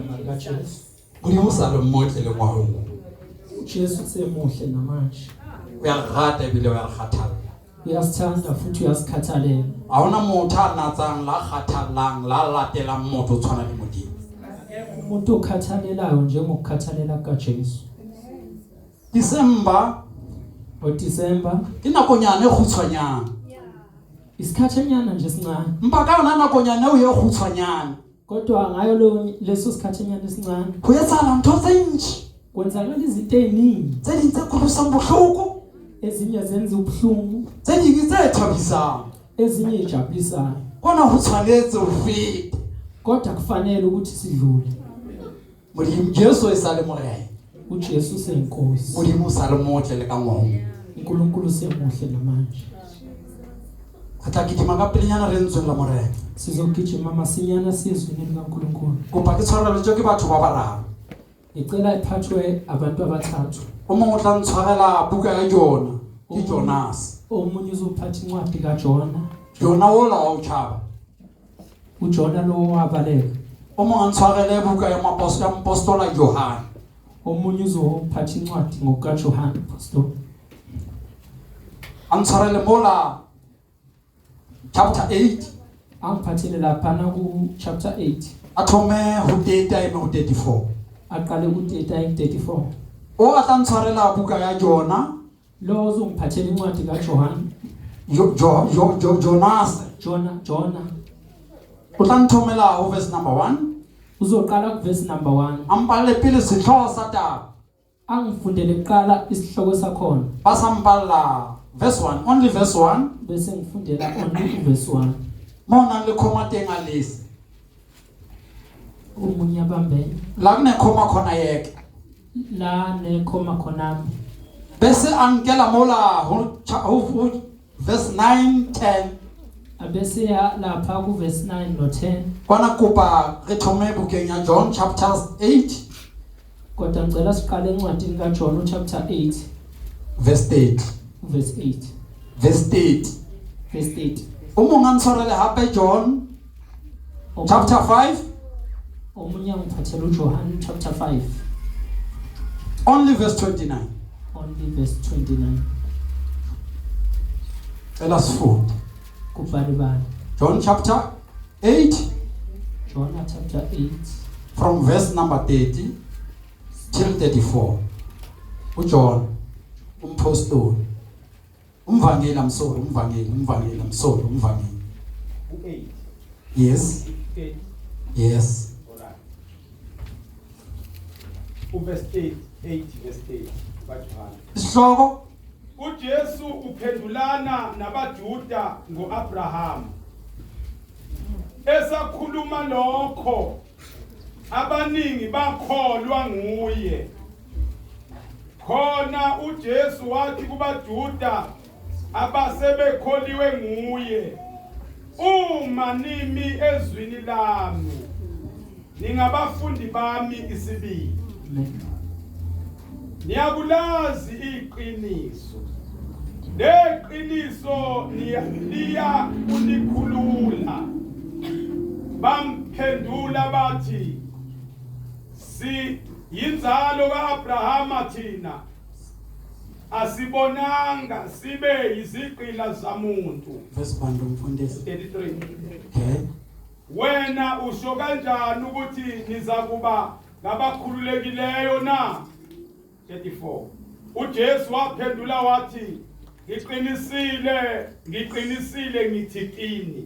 igama likaJesu. Ulimusalo motle le ngwaho. uJesu semuhle namanje. Uyarata ebile uyarkhathala. Uyasithanda futhi uyasikhathalela. Awona motho a natsang la kgathallang la latelang motho o tshwana le Modimo. Umuntu okhathalelayo njengokukhathalela kaJesu. December December ke nakonyane e khutshwanyana. Isikhathanyana nje sincane. Mpaka ona nakonyane o ye khutshwanyana. Kodwa ngayo leso sikhathanyana esincane Ho etsala ntho tse ntjhi. kwenzakala izinto eziningi. Tse ding tse kutlosang bohloko. Ezinye zenza ubuhlungu, Tse ding tse thabisang. ezinye ezijabulisayo. Kona ho tshwanetse ho feta. Kodwa kufanele ukuthi sidlule. Modimo Jesu e sale morena. uJesu senkosi. Modimo o sale motle le ka ngwaho. uNkulunkulu semuhle namanje. Atla kitima ka pelenyana re ntswela morena. Sizogijima masinyana sizwini likaNkulunkulu. Kopa ke tshwareletswe ke batho ba bararo. Icela iphathwe abantu abathathu. O mongwe o tla ntshwarela buka ya Jona, ke Jonas. Omunye uzophatha incwadi kaJona. Jona ola wa utshaba. uJona lo wabaleka. O mongwe a ntshwarele buka ya apostola Johana. Omunye uzophatha incwadi ngokaJohane apostle. A ntshwarele mola chapter 8. Angiphathele lapha ku chapter 8. A thome ho data eme ho 34. Aqale ku-data 34. O a tla ntshwarela buka ya Jona. Lo uzongiphathela incwadi kaJohane. Jonas. Jona. O tla nthomela ho verse number 1. Uzoqala ku verse number 1. Ampale pele sehlooho sa taba. Angifundele kuqala isihloko sakhona. Basampala verse 1, only verse 1. Bese ngifundela only verse 1. Mona le khoma teng a lesi. Omunye abambene. La kune khoma khona yeke. La nekhoma khonami. Bese ankela mola ho verse 9, 10. Abese ya lapha ku verse 9 no 10. Kwana kopa re thome bukeng ya John chapter 8 Kodwa ngicela siqale encwadini kaJohn chapter 8 verse 8. verse 8. Verse 8. Verse 8. Umonga ntshwarele hape John chapter 5. Omunye angiphathela uJohn chapter 5. Only verse 29. Only verse 29. Tell us food. Kubali. John chapter 8 John chapter 8 from verse number 30 till 34. uJohn umpostoli umvangeli umvangeli 8. Yes. 8. Yes. Alright. Verse 8 verse 8 kaJohane. Isihloko uJesu uphendulana nabaJuda ngoAbraham. Esakhuluma lokho abaningi bakholwa nguye. Khona uJesu wathi kubaJuda abasebekholiwe nguye, uma nimi ezwini lami ningabafundi bami isibili. Niyakulazi iqiniso, leqiniso liya unikhulula. Bamphendula bathi, si yinzalo kaAbrahama thina, asibonanga sibe yiziqila zamuntu. verse 1 umfundisi. 33. Okay. Wena usho kanjani ukuthi nizakuba ngabakhululekileyo na? 34. uJesu waphendula wathi, ngiqinisile ngithi kini,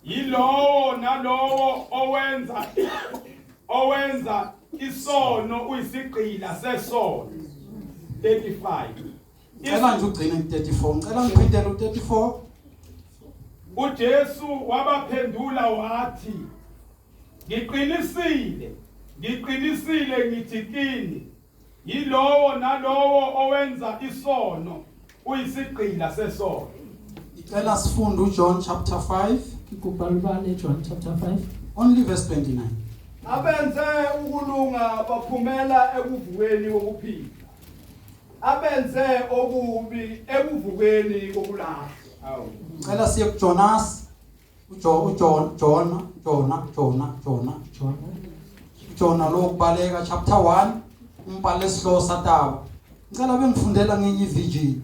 yilowo nalowo owenza isono uyisiqila sesono. 35. Ngicela nje ugcine 34. Ngicela ngiphindele u34. uJesu wabaphendula wathi, ngiqinisile ngithi kini, yilowo nalowo owenza isono uyisiqila sesono. Ngicela sifunde uJohn chapter 5 Kubali John chapter 5. only verse 29. Abenze ukulunga baphumela ekuvukeni kokuphila. Abenze okubi ekuvukeni kokulahla. Ngicela siye kuJonas. Jona. Jona lokubaleka chapter 1 umbhalo esihloko sataba. Ngicela bengifundela ngenye iVG.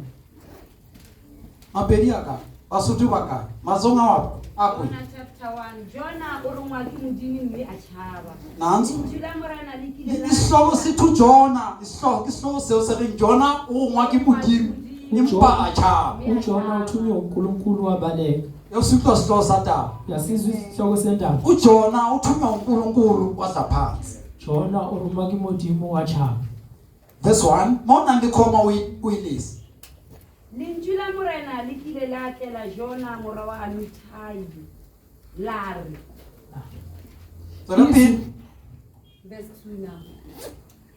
Mapedia ka basuthi baka mazonga wapi akho. Jona chapter 1 Jona urumwa kimudini mme achaba. Nansi Njula morana likile. isihloko sithi Jona isihloko sewuseke Jona ungwa kimudini impa achaba. uJona uthunywe uNkulunkulu wabaleka. Yosipho sihloko sataba. Yasizwe isihloko sendaba. uJona uthunywa uNkulunkulu kwadla phansi. Jona uruma kimodimo wachaba. Verse 1 mona ndikhoma uyilisi. Linjula morana likile latela Jona mora wa Amitai. Lari. So repeat. Verse 2 now.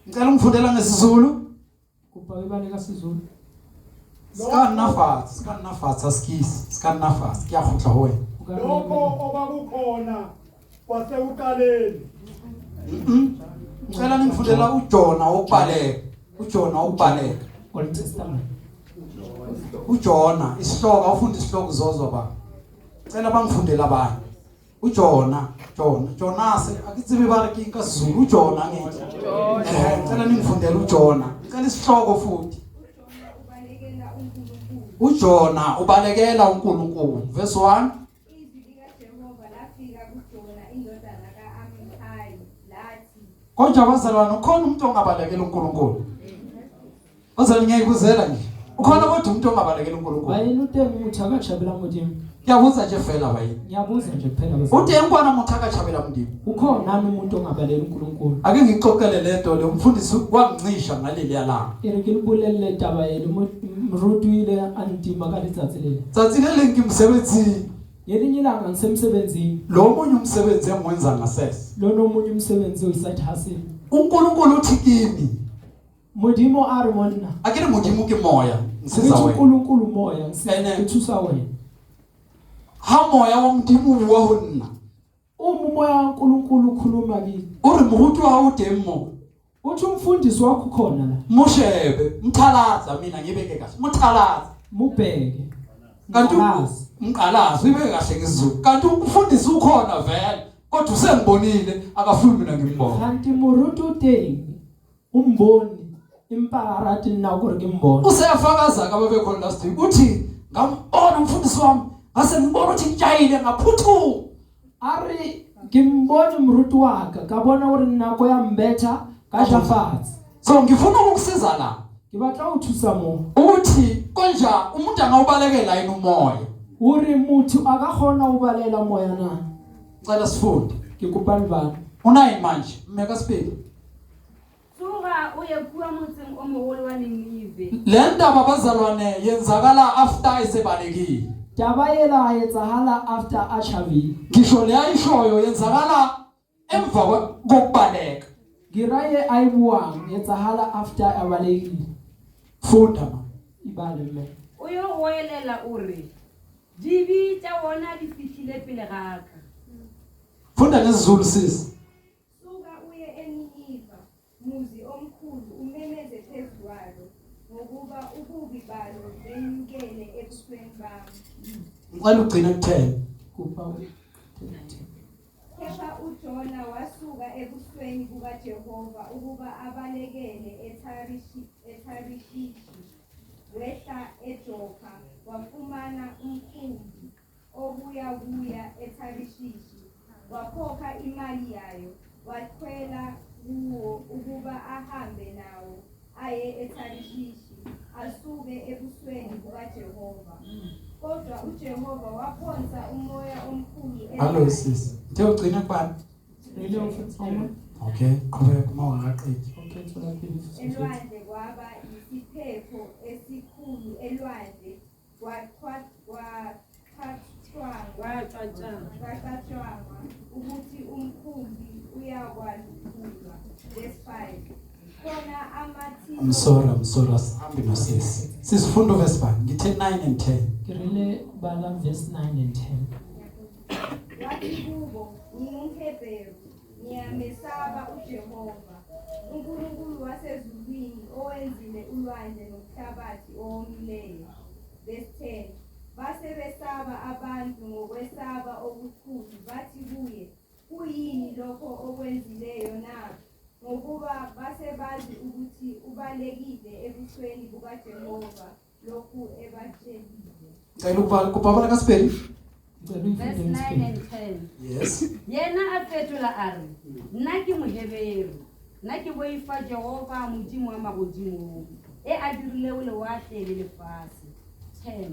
Ngicela ngifundela ngesizulu. Kuba ibaleka sizulu. Sikanafasa skisi, sikanafasa kuyagutla wena. lokho obakukhona kwasekuqaleni Ngicela ningifundela uJona ukubaleka. uJona ukubaleka. Old Testament. uJona isihloko awufunda isihloko zozwa ba. Ngicela bangifundela abanye. Jonas akitsibi bariki inkazulu uJona ngithi. Ngicela ningifundela uJona. Ngicela isihloko futhi. uJona ubalekela uNkulunkulu. Verse 1 Izwi likaJehova lafika kuJona indodana ka-Amitai lathi konje abazalwane ukhona umuntu ongabalekela uNkulunkulu. Bazali ngiyayibuzela nje. Ukhona kodwa umuntu ongabalekela uNkulunkulu. Bayini uTengu uthakachabela modimo. Ngiyabuza nje vela bayini. Ngiyabuza nje kuphela bese. uTengwana umuntu akachabela umndimo. Ukhona nami umuntu ongabalela uNkulunkulu. Ake ngixoxele lento le umfundisi wangincisha ngaleli yalanga. Irikilibulele taba yele mrutwile antima ka letsatsi lele. Tsatsi le ngimsebenzini. Yelinye ilanga ngisemsebenzini. Lo munye umsebenzi engiwenza ngasese. Lo nomunye umsebenzi oyisathasil. uNkulunkulu uthi kimi. Modimo ari monna. Akere modimo ke moya. Ngisiza Sithi wena. uNkulunkulu moya Ene. ngithusa wena. Ha moya wa modimo wa honna. Umoya kaNkulunkulu ukhuluma kimi. Uri muhutu wa udemo. Uthi umfundisi wakho khona la. Mushebe, mthalaza mina ngibeke kahle. Muthalaza. Mubheke. Kanti Ngalazi. ngiqalaza ibeke kahle ngizulu. Kanti umfundisi ukhona vele. Kodwa usengibonile akafuni mina ngimbone. Kanti murutu uTengu umboni imparati nakuri kimbona. Useyafakaza ka babekhona last week uthi ngambona umfundisi wami ngase ngibona ukuthi ngijayile ngaphuthu. Ari kimbona murutu waka kabona uri nako ya mbetha ka shafatsi. So ngifuna ukukusiza la. Ngibatla uthusa mo. Uthi konja umuntu angawubalekela yini umoya. Uri muthu akakhona ubalela moya na. Ngicela sifunde. Ngikupani bani? Unayi manje mmeka sibili. Suka uyekuwa mutsing omuholo wa Ninive. Le ndaba bazalwane yenzakala after isebalekile. Taba yela yetsahala after achavi. Ngisho le ayishoyo yenzakala emva kokubaleka. Giraye aibuang yetsahala after abaleki. Funda ma. Ibale me. Uyo welela uri. Dibi tsa wona di fihlile pele gaka. Funda ngesizulu sisi. suka uye eNiniva muzi omkhulu umemeze phezulu ngokuba ububi balo benyukele ebusweni bami Ngicela ugcina ku10. Kupa. kepha uJona wasuka ebusweni bukaJehova ukuba abalekele eTharishishi wehla eJopha wafumana umkhumbi obuya eTharishishi wakhokha imali yayo wakhwela kuwo ukuba ahambe nawo aye eTharishishi asuke ebusweni bukaJehova kodwa uJehova waphonsa umoya omkhulu Hallo sisi. Ngiyogcina kubani? Really often. Okay, qhubeka uma ungaqedi. Okay, thola phela. elwandle kwaba isiphepho esikhulu elwandle kwaqatshangwa ukuthi umkhumbi uyakwaluthulwa verse 5 khona amathimba I'm sorry, asihambi nosisi. Sisifunda verse 5. Ngithe 9 and 10. Kirile bala verse 9 and 10. wathi kubo ngingumHebheru ngiyamesaba uJehova uNkulunkulu wasezulwini owenzile ulwandle nomhlabathi owomileyo verse 10 base besaba abantu ngokwesaba okukhulu bathi kuye kuyini lokho okwenzileyo na? Ngokuba basebazi ukuthi ubalekile ebusweni bukaJehova lokhu ebatshelile. Ngicela ukubhala kaSipedi. Verse 9 and 10. Yes. Yena a fetola a re, nna ke Moheberu, nna ke boifa Jehova Modimo wa magodimo e a dirilego lewatle le lefatshe. 10.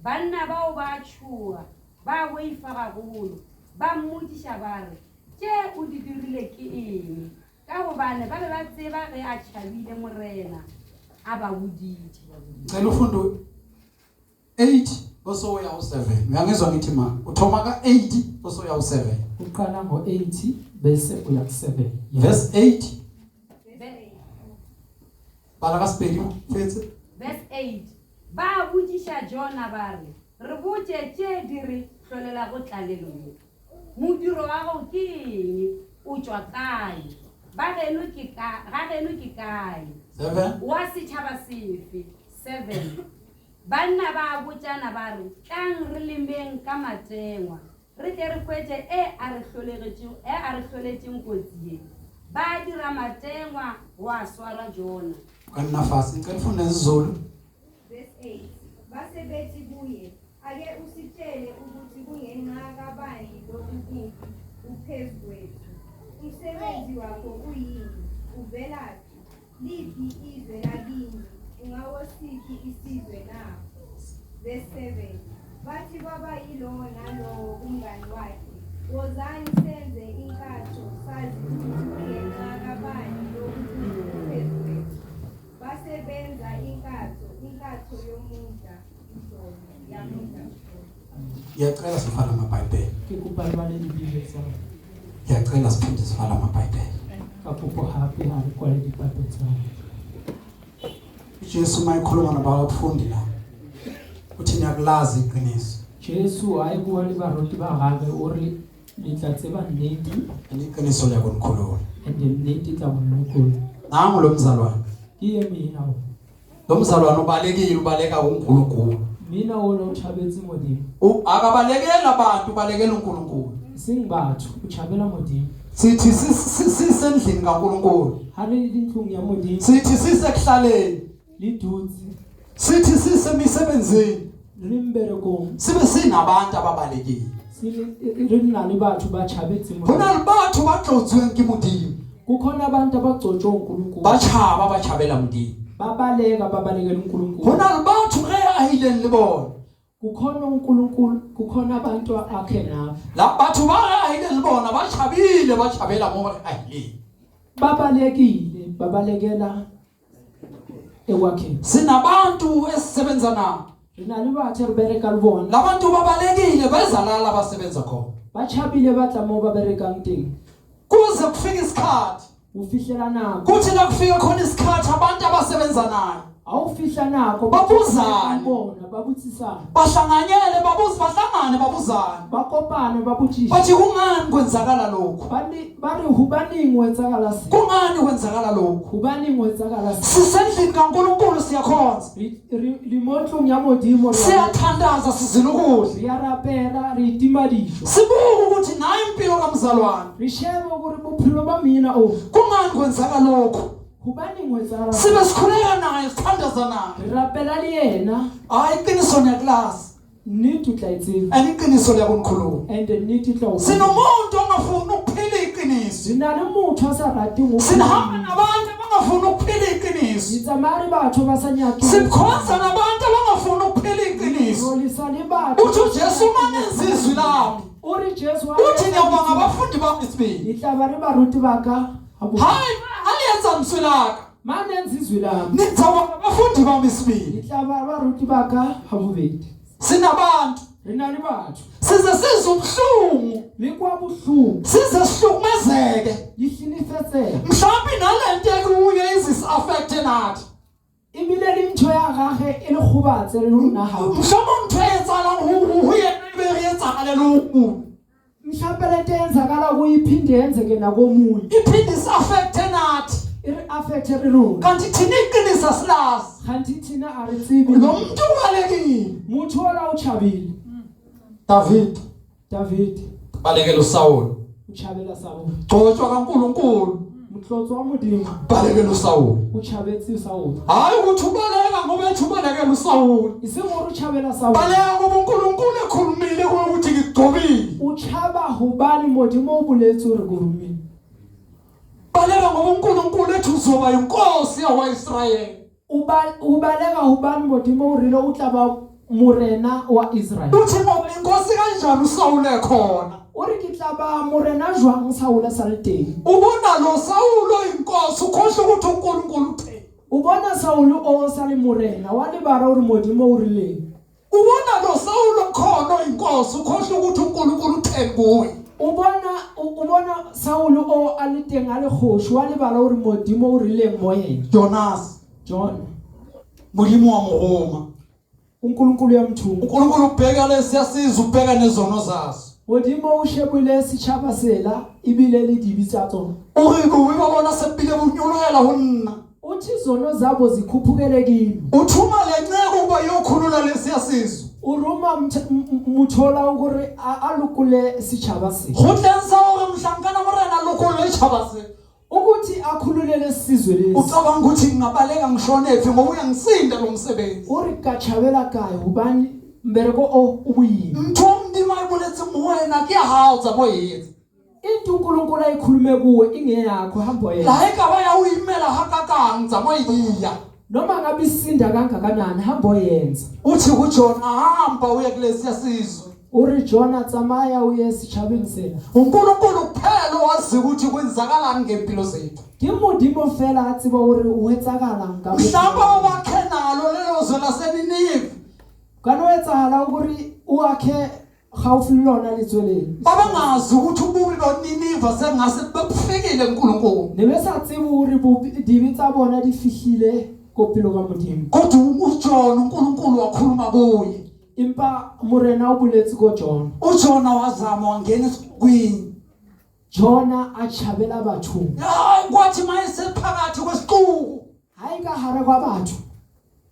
Banna bao ba tšhoa ba boifa gagolo ba mmotšiša ba re, tše o di dirile ke eng? Ka gobane ba be ba tseba ge a tšhabile morena a ba boditše. Ngicela ufunde 8 osoya u7. Uyangizwa ngithi ma uthoma ka 8 osoya u7. Uqala ngo-8 bese uya ku-7. Verse 8. Ve- Bhala kaSipedi fetse. Verse 8. Ba boditša Jona ba re, re botše tše di re hlolela go tlalelong. Modiro wa go ke eng? O tšwa kae? Ga geno ke kae? 7. Wa setšhaba sefe? 7. Banna ba botsana ba re, tlang re lemeng ka matengwa re tle re hwetše a re hloletšeng kotsi ye. Ba dira matengwa wa swara Jona. Kana fasi ngicela ufunde isiZulu. Verse 8. Basebethi kuye, ake usitshele ukuthi kungenxa kabani lokhu kubi uphezu kwethu. Umsebenzi wakho uyini? Uvelaphi? Liphi izwe lakini? Ungawosiphi isizwe na? Verse 7. Bathi baba yilowo nalowo umngani wakhe, wozani senze inkatho sazi ukuthi kungenxa kabani lokhu kubi uphezu kwethu. Basebenza inkatho yomudla izolo yamudla izolo. Ngiyacela sifala amaBhayibheli. Ke kopa le bale dibile tsa rona. Ngiyacela siphinde sifala amaBhayibheli. Ka kopo hape ha re kwale dipape tsa rona. uJesu mayikhuluma nabafundi la. Uthi niyakulazi iqiniso. Jesu a bua le baruti ba gagwe o re le tla tseba nnete Iqiniso liyakunikhulula. and nnete tla monokola. Nangu lo mzalwane. Ke ye mina o. Lo mzalwane ubalekile ubaleka uNkulunkulu. Mina o lo tšhabetse modimo. Akabalekela abantu ubalekela uNkulunkulu. Seng batho o tšhabela modimo. Sithi sisendlini kaNkulunkulu. Ha re dintlong ya modimo Sithi sisekuhlaleni. le dutse Sithi sisemisebenzini. le mberekong Sibe sinabantu ababalekile. re nna le batho ba tšhabetse modimo. Hona le batho ba tlotsweng ke Modimo. Kukhona abantu abagcotshwe uNkulunkulu. Ba tšhaba ba tšhabela Modimo. Babaleka babalekela uNkulunkulu. Hona le batho ge a ileng le bona. Kukhona uNkulunkulu, kukhona abantu akhe nabo. La batho ba ge a ileng le bona ba tšhabile ba tšhabela mo a ileng. Babalekile babalekela ewakheni. Sinabantu esisebenza nabo. Re na le batho re bereka le bona. Labantu babalekile bezalala basebenza khona. Ba tšhabile ba tla moo ba berekang teng. Kuze kufika isikhathi. O fihlela nako. Kuthi la kufika khona isikhathi abantu abasebenza naye. Ha o fihla nako Babuzane. bona ba botsisana. Bahlanganyele bahlangane babuzane. Ba kopane ba botsisana. Bathi kungani kwenzakala lokhu? Ba re hubaneng wetsagala se. Kungani kwenzakala lokhu? Hubaneng wetsagala se. Sisendlini kaNkulunkulu siyakhonza. Limotlong ya modimo re Siyathandaza sizila ukudla. ya rapela re itima dijo. Sibuka ukuthi naye impilo kamzalwane. Re shebe gore bophelo ba mina o. Kungani kwenzaka lokhu? Hubaneng wetsagala se. Sibe sikhuleka naye sithandaza naye. Re rapela le yena. Hayi iqiniso niyaklazi. Nnete o tla e tseba. Iqiniso liyakunikhulula. And nnete e tla o. Sinomuntu ongafuni ukuphila iqiniso. Re na le motho a sa rateng go. Sinihamba nabantu abangafuni ukuphila iqiniso. Re tsamaya le batho ba sa nyakeng. Sikhonza nabantu abangafuni ukuphila iqiniso. Rolisa le batho. Uthi uJesu manenza izwi lakhe. O re Jesu wa. Uthi ngiyabonga abafundi bami sibili. Di tla ba re baruti ba ka. Hayi aliyenza mswi lakhe. Manenza izwi lami. Nizabonga abafundi bami sibili. Di tla ba baruti ba ka ha bobedi. Sinabantu. Re na le batho. Size sizwe ubuhlungu. Le kwa bohloko. Size sihlukumezeke. Di hlonifetsega. Mhlawumbe nalento ekuye izis-affecte nathi. Ebile le ntho ya gage e le gobatse le rona gago. Mhlawumbe ntho e etsahalang ho yena ebe re etsahale le ho kuno. Mhlawumbe le nto eyenzakala kuyo iphinde yenzeke nakomunye. Iphinde isi-affecte nathi. E re affecte re rona. Kanti thina iqiniso asilazi. Kanti thina a re tsebe. Lo muntu ubalekile. Motho ola o tšhabile. David David balekela uSawule. uchabela Saul gcotshwa kaNkulunkulu mutlotso wa modimo balekela uSawuli o chabetse Saul hayi ukuthi ubaleka ngoba ethi ubalekela uSawuli isengoro uchabela Saul baleka ngoba uNkulunkulu ekhulumile ukuthi ngigcobile uchaba hobani modimo o boletse hore go rumile baleka ngoba uNkulunkulu ethi uzoba inkosi yawaIsrayeli ubaleka hobani modimo o rile o tla ba morena wa Israel uthi ngoba inkosi kanjani uSawuli ekhona ore ke tla ba morena jwang Saul sa le teng ubona lo Sawuli inkosi ukhohle ukuthi uNkulunkulu utheni o bona Saul o sa le morena wa le bara hore modimo o rile ubona lo Sawuli khona inkosi ukhohle ukuthi uNkulunkulu utheni kuye o bona Saul o a le teng a le khoshi wa le bara hore modimo o rile mo yena Jonas John modimo wa moroma uNkulunkulu yamthuma uNkulunkulu ubheka lesiyasiza ubheka nezono zaso modimo o shebile sechaba sela ibile le dibitsa tsona uri bo ba bona sepile bunyoloela ho nna uthi zono zabo zikhuphukele uthuma lenceke uba yokhulula lesiyasizo uruma muthola ukuri alukule sechaba se go tlensa hore mhlankana morena lokolo le chaba se ukuthi akhululele sizwe lesi ucabanga ukuthi ngingabaleka ngishone phi ngoba uyangisinda lo msebenzi uri kachabela kae ubani mbereko o ubuyini mthomdi mayibuletse moena ke hao tsa boyetsi into uNkulunkulu ayikhulume kuwe ingeyakho hamba yena la ekaba ya uyimela hakakang tsa moyiya noma ngabe isinda kangakanani hamba yenza uthi kuJona hamba uye kulesiyasizwe uri Jona tsamaya uye sichabeni sena uNkulunkulu kuphela wazi ukuthi kwenzakalani ngempilo zethu ke modimo fela a tseba uri o etsagala ngabo mhlamba bakhenalo lelo zwe laseNinive kana etsagala ukuri o akhe gaufi lona letsweleng babangazi ukuthi ububi boNinive sengase bebufikile kuNkulunkulu nebesa tseba uri dibi tsa bona di fihlile kopilo ka modimo kodwa uJona uNkulunkulu wakhuluma kuye impa morena o buletse go Jona uJona wazama wangena kwini Jona a chabela batho hayi kwathi mayesephakathi kwesiquku hayi ka hare kwa batho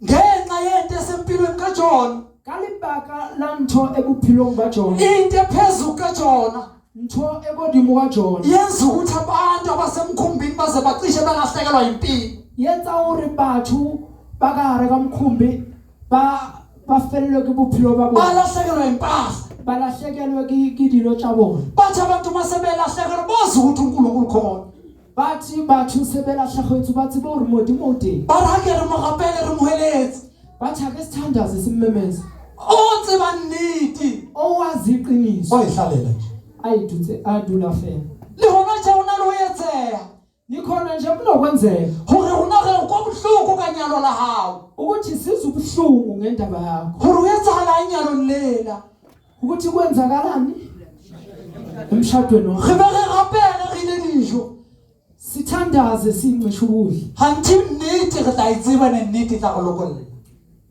ngenxa yento esempilweni kaJona ka lebaka la ntho e bophilong ba Jona into ephezulu kaJona ntho e godimo ka Jona yenza ukuthi abantu abasemkhumbini baze bacishe balahlekelwa impilo yetsa hore batho ba ka hare ka mkhumbi ba fellwe ke bophelo ba bona balahlekelwa impahla balahlekelwe ke dilo tsa bona bathi abantu masebelahlekelwa bazi ukuthi uNkulunkulu khona bathi batho se belahlagetswe ba tsebe hore modimo o teng barakere mogapele re moheletse bathi ake sithandaze simmemeze o tseba nnete owazi iqiniso oyihlalela nje ayidutse adula fela le hona nje ona lo yetseya nikhona nje kunokwenzeka hore una re kwa buhloko ka nyalo la hao ukuthi sizwe ubuhlungu ngendaba yakho hore uyetsahala inyalo lela ukuthi kwenzakalani emshadweni wakho re be re rapele re ile dijo sithandaze sincishe ukudla hanti nnete re tla itseba ne nnete tla go lokolla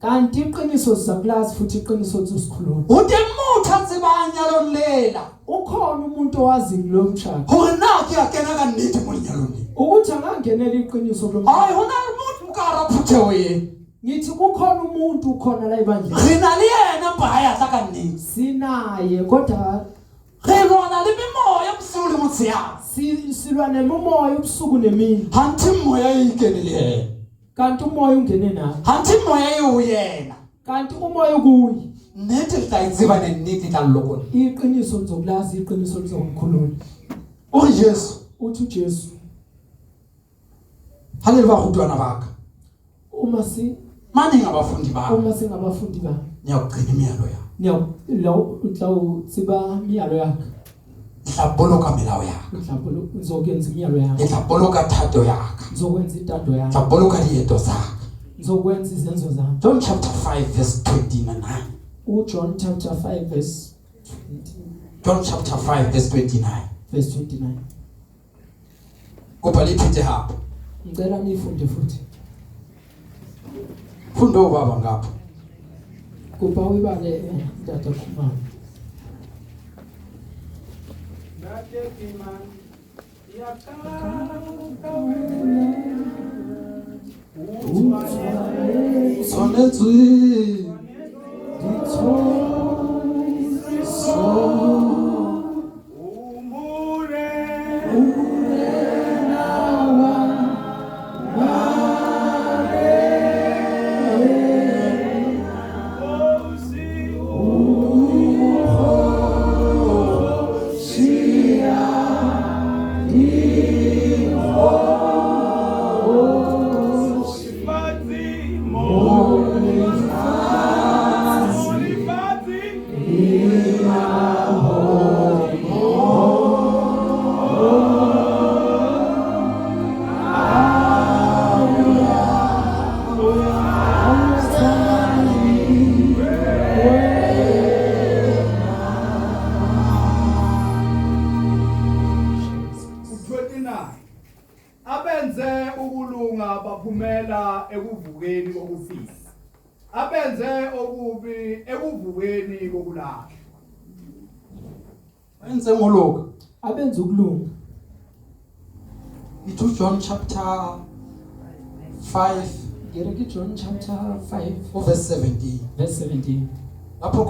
kanti iqiniso sizaklazi futhi iqiniso sikhuluma o teng motho a tsebang nyalo lela ukhona umuntu owazi lo mshado hore na ke a kena ka nnete mo lenyalong le ukuthi angangenela iqiniso lo hayi hona le motho ka raputhe o ye ngithi kukhona umuntu ukhona la ebandleni re na le yena mpa ya tla ka nnete sinaye kodwa re lwana le memoya bosiu le motshehare silwa nemoya ubusuku nemini hanti moya e ikene le yena kanti umoya ungene nawe hanti moya e o yena kanti umoya kuyi nnete re tla itseba ne nnete tla lokolla iqiniso lizokulazi iqiniso lizokukhulula o re Jesu uthi uJesu ha le ba rutwana baka uma maningi abafundi bakho singabafundi ba niyawugcina imiyalo yakho utlawo tsiba miyalo yakho tla boloka melao yakho mhlawumbe ngizokwenza imiyalo yakho tla boloka thato yakho ngizokwenza intando yakho tla boloka dieto zakho ngizokwenza izenzo zami John chapter 5 verse 29 uJohn chapter 5 verse John chapter 5 verse 29 verse 29 kopa liphinde hapo ngicela nifunde futhi fundo baba ngapha kuba uyibale tata Khumalo sonetswe umure abenze ukulunga baphumela ekuvukeni kokufisa abenze okubi ekuvukeni kokulahla wenze ngoloka abenza ukulunga it John chapter 5 Gereke John chapter 5 verse 17 verse 17 lapho